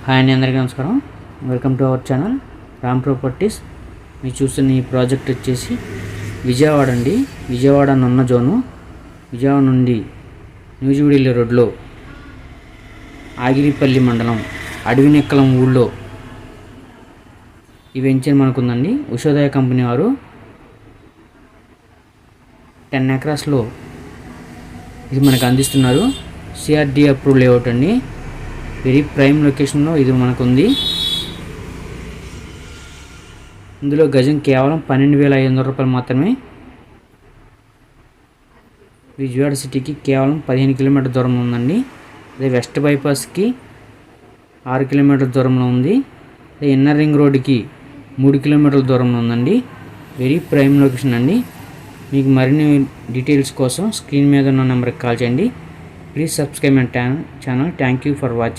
Hi అండి, అందరికీ నమస్కారం. Welcome to our channel Ram properties. మీరు చూస్తున్న ఈ ప్రాజెక్ట్ వచ్చేసి విజయవాడ అండి. విజయవాడ నున్న జోను. విజయవాడ నుండి న్యూజివీడి రోడ్లో ఆగిరిపల్లి మండలం అడవినెక్కలం ఊళ్ళో ఈ వెంచర్ మనకుందండి. ఉషోదయ కంపెనీ వారు 10 ఎకరాస్లో ఇది మనకు అందిస్తున్నారు. సిఆర్డి అప్రూవ్ లేఅవుట్ అండి. వెరీ ప్రైమ్ లొకేషన్లో ఇది మనకు ఉంది. ఇందులో గజం కేవలం 12,500 రూపాయలు మాత్రమే. విజయవాడ సిటీకి కేవలం 15 కిలోమీటర్ దూరంలో ఉందండి. అదే వెస్ట్ బైపాస్కి 6 కిలోమీటర్ల దూరంలో ఉంది. అదే ఇన్నర్ రింగ్ రోడ్డుకి 3 కిలోమీటర్ల దూరంలో ఉందండి. వెరీ ప్రైమ్ లొకేషన్ అండి. మీకు మరిన్ని డీటెయిల్స్ కోసం స్క్రీన్ మీద ఉన్న నెంబర్కి కాల్ చేయండి. Please subscribe my channel. Thank you for watching.